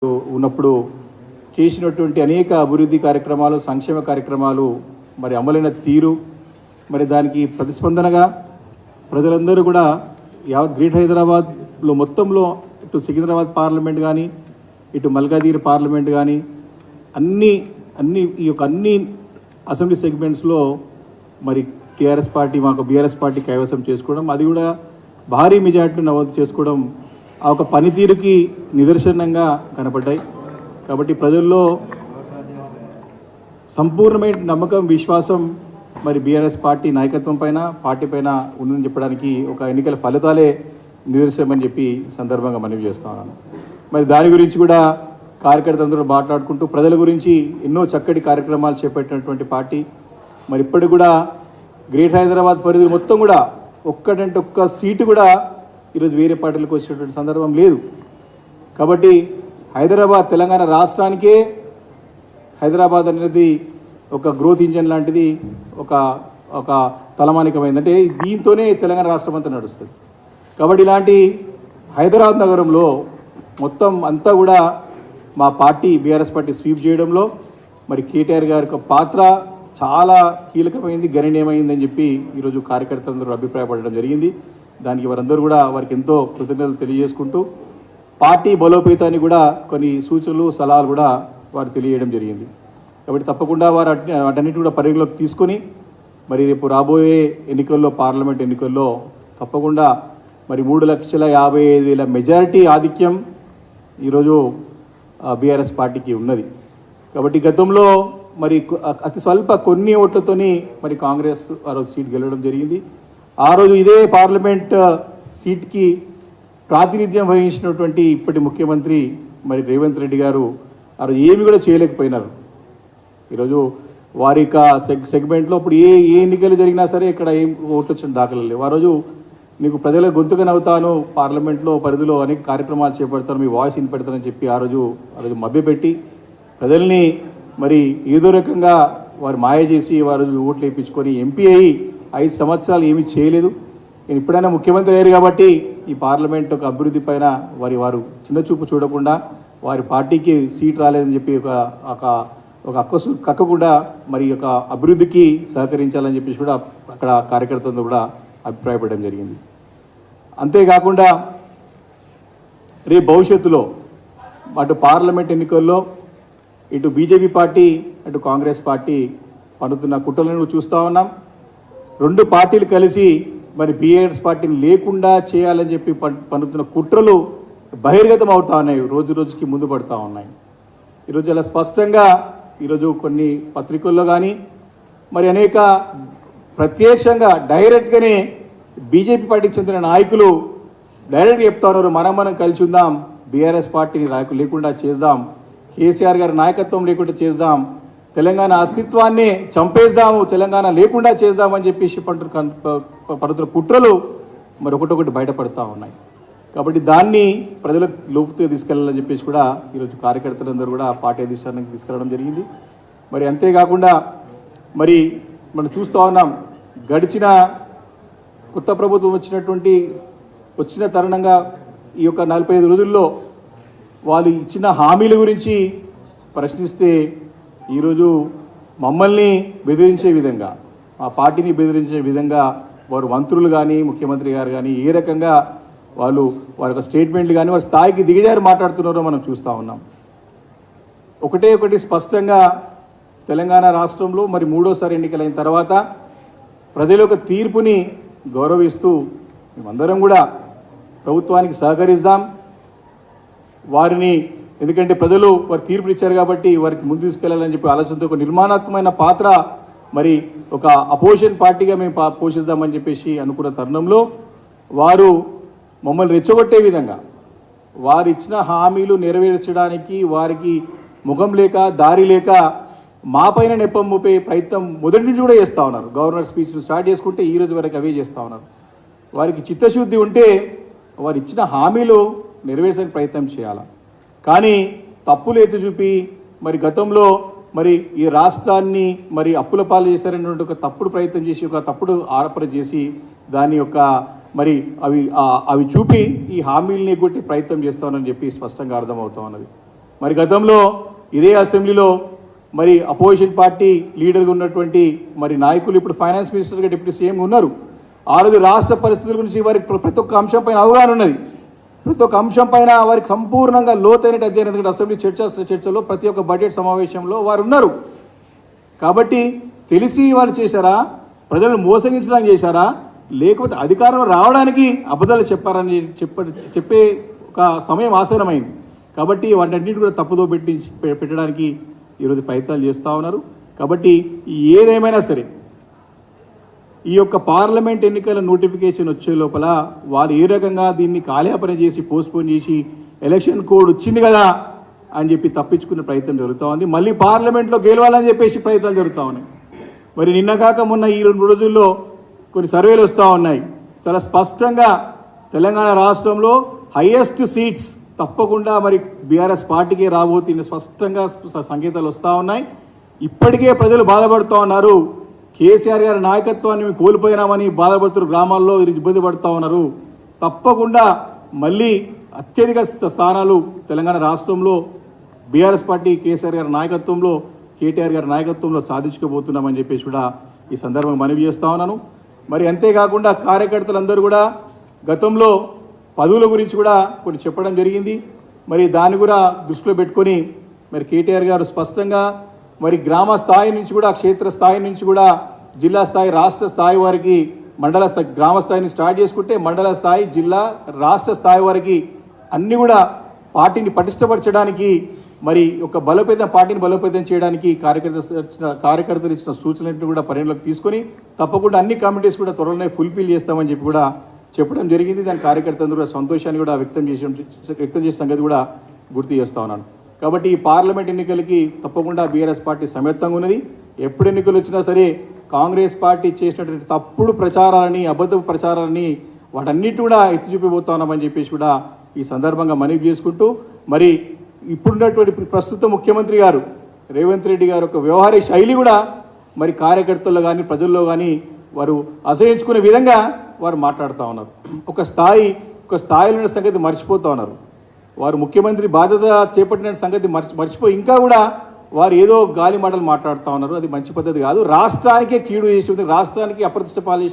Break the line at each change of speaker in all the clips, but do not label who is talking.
ఉన్నప్పుడు చేసినటువంటి అనేక అభివృద్ధి కార్యక్రమాలు, సంక్షేమ కార్యక్రమాలు మరి అమలైన తీరు, మరి దానికి ప్రతిస్పందనగా ప్రజలందరూ కూడా యావత్ గ్రేటర్ హైదరాబాద్లో మొత్తంలో ఇటు సికింద్రాబాద్ పార్లమెంట్ కానీ, ఇటు మల్కాజిగిరి పార్లమెంట్ కానీ అన్ని అసెంబ్లీ సెగ్మెంట్స్లో మరి టీఆర్ఎస్ పార్టీ మాకు బీఆర్ఎస్ పార్టీ కైవసం చేసుకోవడం, అది కూడా భారీ మెజార్టీని నమోదు చేసుకోవడం ఆ ఒక పనితీరుకి నిదర్శనంగా కనపడ్డాయి. కాబట్టి ప్రజల్లో సంపూర్ణమైన నమ్మకం, విశ్వాసం మరి బీఆర్ఎస్ పార్టీ నాయకత్వం పైన, పార్టీ పైన ఉందని చెప్పడానికి ఒక ఎన్నికల ఫలితాలే నిదర్శనమని చెప్పి సందర్భంగా మనవి చేస్తా ఉన్నాను. మరి దాని గురించి కూడా కార్యకర్తలందరూ మాట్లాడుకుంటూ ప్రజల గురించి ఎన్నో చక్కటి కార్యక్రమాలు చేపట్టినటువంటి పార్టీ. మరి ఇప్పటికి కూడా గ్రేటర్ హైదరాబాద్ పరిధి మొత్తం కూడా ఒక్కటంటే ఒక్క సీటు కూడా ఈరోజు వేరే పార్టీలకు వచ్చినటువంటి సందర్భం లేదు. కాబట్టి హైదరాబాద్ తెలంగాణ రాష్ట్రానికే హైదరాబాద్ అనేది ఒక గ్రోత్ ఇంజన్ లాంటిది, ఒక తలమానికమైంది. అంటే దీంతోనే తెలంగాణ రాష్ట్రం అంతా నడుస్తుంది. కాబట్టి ఇలాంటి హైదరాబాద్ నగరంలో మొత్తం అంతా కూడా మా పార్టీ బీఆర్ఎస్ పార్టీ స్వీప్ చేయడంలో మరి కేటీఆర్ గారి యొక్క పాత్ర చాలా కీలకమైంది, గణనీయమైందని చెప్పి ఈరోజు కార్యకర్తలందరూ అభిప్రాయపడడం జరిగింది. దానికి వారందరూ కూడా వారికి ఎంతో కృతజ్ఞతలు తెలియజేసుకుంటూ పార్టీ బలోపేతాన్ని కూడా కొన్ని సూచనలు, సలహాలు కూడా వారు తెలియజేయడం జరిగింది. కాబట్టి తప్పకుండా వారు వాటన్నిటి కూడా పరిగణలోకి తీసుకొని మరి రేపు రాబోయే ఎన్నికల్లో, పార్లమెంట్ ఎన్నికల్లో తప్పకుండా మరి 3,55,000 మెజారిటీ ఆధిక్యం ఈరోజు బీఆర్ఎస్ పార్టీకి ఉన్నది. కాబట్టి గతంలో మరి అతి స్వల్ప కొన్ని ఓట్లతోని మరి కాంగ్రెస్ ఆ రోజు సీట్ గెలవడం జరిగింది. ఆ రోజు ఇదే పార్లమెంట్ సీట్కి ప్రాతినిధ్యం వహించినటువంటి ఇప్పటి ముఖ్యమంత్రి మరి రేవంత్ రెడ్డి గారు ఆ రోజు ఏమి కూడా చేయలేకపోయినారు. ఈరోజు వారి యొక్క సెగ్మెంట్లో ఇప్పుడు ఏ ఎన్నికలు జరిగినా సరే ఇక్కడ ఏం ఓట్లు వచ్చిన దాఖలు లేవు. ఆ రోజు నీకు ప్రజల గొంతుకనవుతాను, పార్లమెంట్లో పరిధిలో అనేక కార్యక్రమాలు చేపడతాను, మీ వాయిస్ వినపెడతానని చెప్పి ఆ రోజు మభ్యపెట్టి ప్రజల్ని మరి ఏదో రకంగా వారు మాయ చేసి వారు ఓట్లు వేయించుకొని ఎంపీ అయ్యి 5 సంవత్సరాలు ఏమీ చేయలేదు. నేను ఇప్పుడైనా ముఖ్యమంత్రి అయ్యారు కాబట్టి ఈ పార్లమెంట్ ఒక అభివృద్ధి పైన వారు చిన్న చూపు చూడకుండా వారి పార్టీకి సీట్ రాలేదని చెప్పి ఒక కక్కకుండా మరి యొక్క అభివృద్ధికి సహకరించాలని చెప్పేసి కూడా అక్కడ కార్యకర్తలతో కూడా అభిప్రాయపడడం జరిగింది. అంతేకాకుండా రేపు భవిష్యత్తులో అటు పార్లమెంట్ ఎన్నికల్లో ఇటు బీజేపీ పార్టీ, అటు కాంగ్రెస్ పార్టీ పన్నుతున్న కుట్రలను చూస్తూ ఉన్నాం. 2 పార్టీలు కలిసి మరి బీఆర్ఎస్ పార్టీని లేకుండా చేయాలని చెప్పి పన్నుతున్న కుట్రలు బహిర్గతం అవుతా ఉన్నాయి, రోజు రోజుకి ముందు పడుతూ ఉన్నాయి. ఈరోజు అలా స్పష్టంగా ఈరోజు కొన్ని పత్రికల్లో కానీ మరి అనేక ప్రత్యక్షంగా డైరెక్ట్గానే బీజేపీ పార్టీకి చెందిన నాయకులు డైరెక్ట్గా చెప్తా ఉన్నారు, మనం కలిసి ఉందాం, బీఆర్ఎస్ పార్టీని లేకుండా చేద్దాం, కేసీఆర్ గారి నాయకత్వం లేకుండా చేద్దాం, తెలంగాణ అస్తిత్వాన్ని చంపేద్దాము, తెలంగాణ లేకుండా చేద్దామని చెప్పేసి పడుతున్న కుట్రలు మరి ఒకటొకటి బయటపడుతూ ఉన్నాయి. కాబట్టి దాన్ని ప్రజలకు లోపుతో తీసుకెళ్లాలని చెప్పేసి కూడా ఈరోజు కార్యకర్తలందరూ కూడా పార్టీ అధిష్టానానికి తీసుకెళ్లడం జరిగింది. మరి అంతేకాకుండా మరి మనం చూస్తూ ఉన్నాం, గడిచిన కొత్త ప్రభుత్వం వచ్చిన తరుణంగా ఈ యొక్క 45 రోజుల్లో వాళ్ళు ఇచ్చిన హామీల గురించి ప్రశ్నిస్తే ఈరోజు మమ్మల్ని బెదిరించే విధంగా, మా పార్టీని బెదిరించే విధంగా వారు మంత్రులు కానీ, ముఖ్యమంత్రి గారు కానీ ఏ రకంగా వారి యొక్క స్టేట్మెంట్లు కానీ వారి స్థాయికి దిగజారి మాట్లాడుతున్నారో మనం చూస్తూ ఉన్నాం. ఒకటి స్పష్టంగా తెలంగాణ రాష్ట్రంలో మరి 3వ ఎన్నికలైన తర్వాత ప్రజల యొక్క తీర్పుని గౌరవిస్తూ మేమందరం కూడా ప్రభుత్వానికి సహకరిస్తాం. వారిని ఎందుకంటే ప్రజలు వారి తీర్పులు ఇచ్చారు కాబట్టి వారికి ముందు తీసుకెళ్లాలని చెప్పి ఆలోచనతో ఒక నిర్మాణాత్మకమైన పాత్ర మరి ఒక అపోజిషన్ పార్టీగా మేము పోషిస్తామని చెప్పేసి అనుకున్న తరుణంలో వారు మమ్మల్ని రెచ్చగొట్టే విధంగా వారు ఇచ్చిన హామీలు నెరవేర్చడానికి వారికి ముఖం లేక, దారి లేక మా పైన నెప్పం మోపే ప్రయత్నం మొదటి నుంచి కూడా చేస్తూ ఉన్నారు. గవర్నర్ స్పీచ్లు స్టార్ట్ చేసుకుంటే ఈ రోజు వరకు అవే చేస్తూ ఉన్నారు. వారికి చిత్తశుద్ధి ఉంటే వారు ఇచ్చిన హామీలు నెరవేర్చడానికి ప్రయత్నం చేయాలి. కానీ తప్పులు ఎత్తి చూపి మరి గతంలో మరి ఈ రాష్ట్రాన్ని మరి అప్పుల పాలు చేశారనేటువంటి ఒక తప్పుడు ప్రయత్నం చేసి, ఒక తప్పుడు ఆరోపణ చేసి దాని యొక్క మరి అవి చూపి ఈ హామీలని ఎగ్గొట్టి ప్రయత్నం చేస్తామని చెప్పి స్పష్టంగా అర్థమవుతా ఉన్నది. మరి గతంలో ఇదే అసెంబ్లీలో మరి అపోజిషన్ పార్టీ లీడర్గా ఉన్నటువంటి మరి నాయకులు ఇప్పుడు ఫైనాన్స్ మినిస్టర్గా డిప్యూటీ సీఎం ఉన్నారు. ఆ రోజు రాష్ట్ర పరిస్థితుల గురించి వారికి ప్రతి ఒక్క అంశం పైన అవగాహన ఉన్నది. ప్రతి ఒక్క అంశం పైన వారికి సంపూర్ణంగా లోతైన అధ్యయనం అసెంబ్లీ చర్చలో ప్రతి ఒక్క బడ్జెట్ సమావేశంలో వారు ఉన్నారు. కాబట్టి తెలిసి వాళ్ళు చేశారా, ప్రజలను మోసగించడానికి చేశారా, లేకపోతే అధికారం రావడానికి అబద్ధాలు చెప్పారని చెప్పే ఒక సమయం ఆసన్నమైంది. కాబట్టి వాటన్నిటి కూడా తప్పుదో పెట్టడానికి ఈరోజు ప్రయత్నాలు చేస్తూ ఉన్నారు. కాబట్టి ఏదేమైనా సరే ఈ యొక్క పార్లమెంట్ ఎన్నికల నోటిఫికేషన్ వచ్చే లోపల వారు ఏ రకంగా దీన్ని కాలయాపన చేసి పోస్ట్పోన్ చేసి ఎలక్షన్ కోడ్ వచ్చింది కదా అని చెప్పి తప్పించుకునే ప్రయత్నం జరుగుతూ ఉంది. మళ్ళీ పార్లమెంట్లో గెలవాలని చెప్పేసి ప్రయత్నాలు జరుగుతూ ఉన్నాయి. మరి నిన్న కాక మొన్న ఈ 2 రోజుల్లో కొన్ని సర్వేలు వస్తూ ఉన్నాయి. చాలా స్పష్టంగా తెలంగాణ రాష్ట్రంలో హైయెస్ట్ సీట్స్ తప్పకుండా మరి బీఆర్ఎస్ పార్టీకే రాబోతున్న స్పష్టంగా సంకేతాలు వస్తూ ఉన్నాయి. ఇప్పటికే ప్రజలు బాధపడుతూ ఉన్నారు. కేసీఆర్ గారి నాయకత్వాన్ని మేము కోల్పోయినామని బాధపడుతున్న గ్రామాల్లో ఇబ్బంది పడుతూ ఉన్నారు. తప్పకుండా మళ్ళీ అత్యధిక స్థానాలు తెలంగాణ రాష్ట్రంలో బీఆర్ఎస్ పార్టీ కేసీఆర్ గారి నాయకత్వంలో కేటీఆర్ గారి నాయకత్వంలో సాధించుకోబోతున్నామని చెప్పేసి కూడా ఈ సందర్భంగా మనవి చేస్తూ ఉన్నాను. మరి అంతేకాకుండా కార్యకర్తలందరూ కూడా గతంలో పదవుల గురించి కూడా కొన్ని చెప్పడం జరిగింది. మరి దాన్ని కూడా దృష్టిలో పెట్టుకొని మరి కేటీఆర్ గారు స్పష్టంగా మరి గ్రామ స్థాయి నుంచి కూడా క్షేత్ర స్థాయి నుంచి కూడా జిల్లా స్థాయి రాష్ట్ర స్థాయి వారికి మండల స్థాయి గ్రామ స్థాయిని స్టార్ట్ చేసుకుంటే మండల స్థాయి జిల్లా రాష్ట్ర స్థాయి వారికి అన్నీ కూడా పార్టీని పటిష్టపరచడానికి మరి ఒక పార్టీని బలోపేతం చేయడానికి కార్యకర్తలు ఇచ్చిన సూచనలను కూడా పరిగణలోకి తీసుకొని తప్పకుండా అన్ని కమిటీస్ కూడా త్వరలోనే ఫుల్ఫిల్ చేస్తామని చెప్పి కూడా చెప్పడం జరిగింది. దాని కార్యకర్తలందరూ కూడా సంతోషాన్ని కూడా వ్యక్తం చేసే సంగతి కూడా గుర్తు చేస్తూ ఉన్నాను. కాబట్టి ఈ పార్లమెంట్ ఎన్నికలకి తప్పకుండా బీఆర్ఎస్ పార్టీ సమెత్తంగా ఉన్నది. ఎప్పుడు ఎన్నికలు వచ్చినా సరే కాంగ్రెస్ పార్టీ చేసినటువంటి తప్పుడు ప్రచారాలని అబద్ధపు ప్రచారాలని వాటన్నిటి కూడా ఎత్తి చూపిపోతా ఉన్నామని చెప్పేసి కూడా ఈ సందర్భంగా మనవి చేసుకుంటూ మరి ఇప్పుడున్నటువంటి ప్రస్తుత ముఖ్యమంత్రి గారు రేవంత్ రెడ్డి గారు ఒక వ్యవహార శైలి కూడా మరి కార్యకర్తల్లో కానీ ప్రజల్లో కానీ వారు అసహించుకునే విధంగా వారు మాట్లాడుతూ ఉన్నారు. ఒక స్థాయిలో ఉన్న సంగతి మర్చిపోతూ ఉన్నారు. వారు ముఖ్యమంత్రి బాధ్యత చేపట్టిన సంగతి మర్చిపోయి ఇంకా కూడా వారు ఏదో గాలి మాటలు మాట్లాడుతూ ఉన్నారు. అది మంచి పద్ధతి కాదు. రాష్ట్రానికే కీడు చేసే విధంగా రాష్ట్రానికి అప్రతిష్టపాలు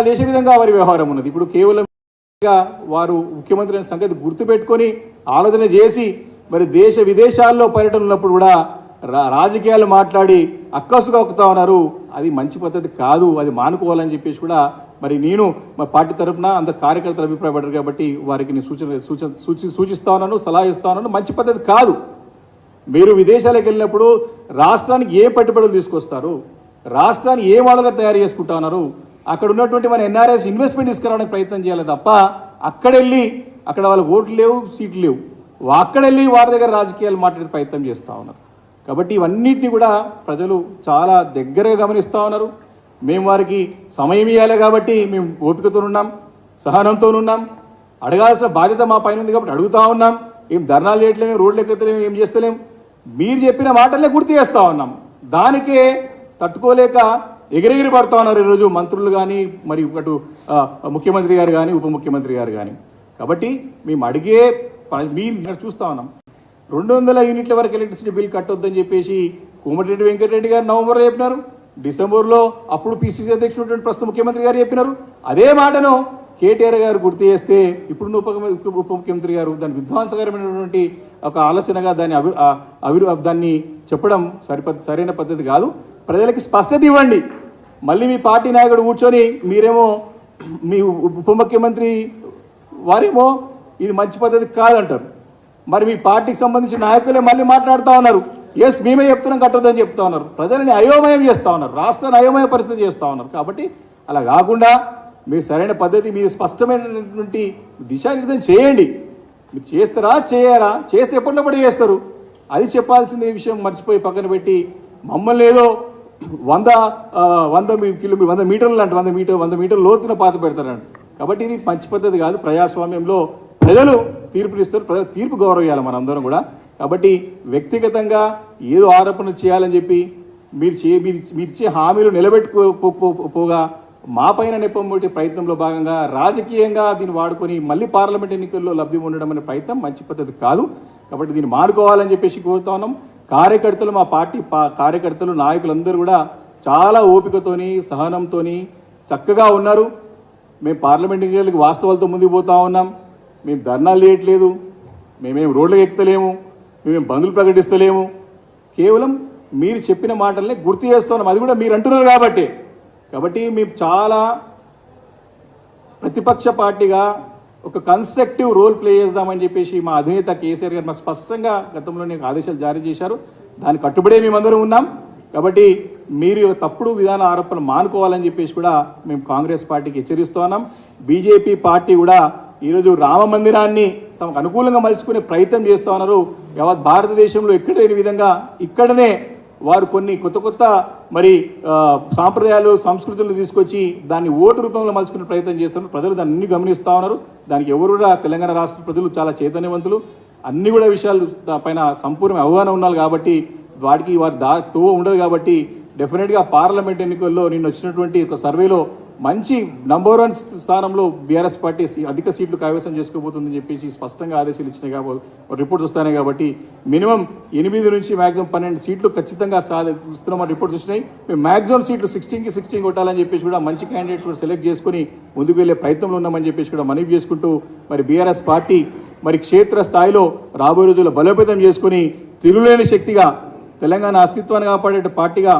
చేసే విధంగా వారి వ్యవహారం ఉన్నది. ఇప్పుడు కేవలం వారు ముఖ్యమంత్రి అనే సంగతి గుర్తుపెట్టుకొని ఆలోచన చేసి మరి దేశ విదేశాల్లో పర్యటన ఉన్నప్పుడు కూడా రాజకీయాలు మాట్లాడి అక్కసుగా ఒక్కుతా ఉన్నారు. అది మంచి పద్ధతి కాదు. అది మానుకోవాలని చెప్పేసి కూడా మరి నేను మా పార్టీ తరఫున అందరు కార్యకర్తలు అభిప్రాయపడ్డారు కాబట్టి వారికి నేను సూచిస్తా ఉన్నాను, సలహా ఇస్తా ఉన్నాను. మంచి పద్ధతి కాదు. మీరు విదేశాలకు వెళ్ళినప్పుడు రాష్ట్రానికి ఏ పెట్టుబడులు తీసుకొస్తారు, రాష్ట్రాన్ని ఏ మోడల్గా తయారు చేసుకుంటా ఉన్నారు, అక్కడ ఉన్నటువంటి మన ఎన్ఆర్ఎస్ ఇన్వెస్ట్మెంట్ తీసుకురావడానికి ప్రయత్నం చేయాలి తప్ప అక్కడ వాళ్ళకి ఓట్లు లేవు, సీట్లు లేవు, అక్కడెళ్ళి వారి దగ్గర రాజకీయాలు మాట్లాడే ప్రయత్నం చేస్తూ ఉన్నారు. కాబట్టి ఇవన్నిటిని కూడా ప్రజలు చాలా దగ్గరగా గమనిస్తూ ఉన్నారు. మేము వారికి సమయం ఇవ్వాలి కాబట్టి మేము ఓపికతో ఉన్నాం, సహనంతో ఉన్నాం. అడగాల్సిన బాధ్యత మా పైన ఉంది కాబట్టి అడుగుతూ ఉన్నాం. ఏం ధర్నాలు చేయట్లేము, రోడ్లు ఎక్కలేము, ఏం చేస్తలేం. మీరు చెప్పిన మాటలనే గుర్తు చేస్తూ ఉన్నాం. దానికే తట్టుకోలేక ఎగిరెగిరి పడుతూ ఉన్నారు ఈరోజు మంత్రులు కానీ మరి అటు ముఖ్యమంత్రి గారు కానీ ఉప ముఖ్యమంత్రి గారు కానీ. కాబట్టి మేము అడిగే మీరు చూస్తూ ఉన్నాం. 200 యూనిట్ల వరకు ఎలక్ట్రిసిటీ బిల్ కట్టొద్దని చెప్పేసి కోమటిరెడ్డి వెంకటరెడ్డి గారు నవంబర్లో చెప్పినారు. డిసెంబర్లో అప్పుడు పిసిసి అధ్యక్షుడు ప్రస్తుత ముఖ్యమంత్రి గారు చెప్పినారు. అదే మాటను కేటీఆర్ గారు గుర్తు చేస్తే ఇప్పుడున్న ఉప ముఖ్యమంత్రి గారు దాని విధ్వంసకరమైనటువంటి ఒక ఆలోచనగా దాన్ని చెప్పడం సరైన పద్ధతి కాదు. ప్రజలకి స్పష్టత ఇవ్వండి. మళ్ళీ మీ పార్టీ నాయకుడు కూర్చొని మీరేమో మీ ఉప ముఖ్యమంత్రి వారేమో ఇది మంచి పద్ధతి కాదంటారు. మరి మీ పార్టీకి సంబంధించిన నాయకులే మళ్ళీ మాట్లాడుతూ ఉన్నారు. ఎస్ మేమే చెప్తున్నాం కట్టొద్దని చెప్తా ఉన్నారు. ప్రజలని అయోమయం చేస్తూ ఉన్నారు, రాష్ట్రాన్ని అయోమయ పరిస్థితి చేస్తూ ఉన్నారు. కాబట్టి అలా కాకుండా మీరు సరైన పద్ధతి, మీరు స్పష్టమైనటువంటి దిశానిర్దేశం చేయండి. మీరు చేస్తారా చేయరా, చేస్తే ఎప్పటికప్పుడు చేస్తారు అది చెప్పాల్సిన విషయం మర్చిపోయి పక్కన పెట్టి మమ్మల్ని ఏదో 100 మీటర్లు లాంటి 100 మీటర్ల లోతున పాత పెడతారండి. కాబట్టి ఇది మంచి పద్ధతి కాదు. ప్రజాస్వామ్యంలో ప్రజలు తీర్పులు ఇస్తారు, ప్రజలు తీర్పు గౌరవించాలి మనందరం కూడా. కాబట్టి వ్యక్తిగతంగా ఏదో ఆరోపణలు చేయాలని చెప్పి మీరు ఇచ్చే హామీలు నిలబెట్టుకోపోగా మా పైన నెప్పమొట్టే ప్రయత్నంలో భాగంగా రాజకీయంగా దీన్ని వాడుకొని మళ్ళీ పార్లమెంట్ ఎన్నికల్లో లబ్ధి ఉండడం అనే ప్రయత్నం మంచి పద్ధతి కాదు. కాబట్టి దీన్ని మానుకోవాలని చెప్పేసి కోరుతా ఉన్నాం. కార్యకర్తలు, మా పార్టీ కార్యకర్తలు, నాయకులందరూ కూడా చాలా ఓపికతోని, సహనంతోని చక్కగా ఉన్నారు. మేము పార్లమెంట్ ఎన్నికలకు వాస్తవాలతో ముందుకు పోతా ఉన్నాం. మేము ధర్నాలు చేయట్లేదు, మేమేం రోడ్లకు ఎక్కుతలేము, మేమేం బంధులు ప్రకటిస్తలేము. కేవలం మీరు చెప్పిన మాటలనే గుర్తు చేస్తున్నాం. అది కూడా మీరు అంటున్నారు కాబట్టి మేము చాలా ప్రతిపక్ష పార్టీగా ఒక కన్స్ట్రక్టివ్ రోల్ ప్లే చేద్దామని చెప్పేసి మా అధినేత కేసీఆర్ గారు మాకు స్పష్టంగా గతంలోనే ఆదేశాలు జారీ చేశారు. దానికి కట్టుబడే మేమందరం ఉన్నాం. కాబట్టి మీరు తప్పుడు విధాన ఆరోపణలు మానుకోవాలని చెప్పేసి కూడా మేము కాంగ్రెస్ పార్టీకి హెచ్చరిస్తూ ఉన్నాం. బీజేపీ పార్టీ కూడా ఈరోజు రామ మందిరాన్ని తమకు అనుకూలంగా మలుచుకునే ప్రయత్నం చేస్తూ ఉన్నారు. యావత్ భారతదేశంలో ఎక్కడ లేని విధంగా ఇక్కడనే వారు కొన్ని కొత్త మరి సాంప్రదాయాలు, సంస్కృతులను తీసుకొచ్చి దాన్ని ఓటు రూపంలో మలుచుకునే ప్రయత్నం చేస్తున్నారు. ప్రజలు దాన్ని గమనిస్తూ ఉన్నారు. దానికి ఎవరు కూడా తెలంగాణ రాష్ట్ర ప్రజలు చాలా చైతన్యవంతులు, అన్ని కూడా విషయాలు పైన సంపూర్ణ అవగాహన ఉన్నారు. కాబట్టి వాటికి వారి తోవ ఉండదు. కాబట్టి డెఫినెట్గా పార్లమెంట్ ఎన్నికల్లో నిన్న వచ్చినటువంటి ఒక సర్వేలో మంచి నంబర్ 1 స్థానంలో బీఆర్ఎస్ పార్టీ అధిక సీట్లు కైవసం చేసుకోబోతుందని చెప్పేసి స్పష్టంగా ఆదేశాలు ఇచ్చినాయి. కాబట్టి రిపోర్ట్స్ వస్తాయి. కాబట్టి మినిమం 8 నుంచి మ్యాక్సిమం 12 సీట్లు ఖచ్చితంగా ఇస్తున్నామని రిపోర్ట్స్ వచ్చినాయి. మేము మ్యాక్సిమం సీట్లు 16కి 16 కొట్టాలని చెప్పేసి కూడా మంచి క్యాండిడేట్స్ కూడా సెలెక్ట్ చేసుకుని ముందుకు వెళ్ళే ప్రయత్నంలో ఉన్నామని చెప్పేసి కూడా మనవి చేసుకుంటూ మరి బీఆర్ఎస్ పార్టీ మరి క్షేత్ర స్థాయిలో రాబోయే రోజుల్లో బలోపేతం చేసుకుని తిరుగులేని శక్తిగా తెలంగాణ అస్తిత్వాన్ని కాపాడే పార్టీగా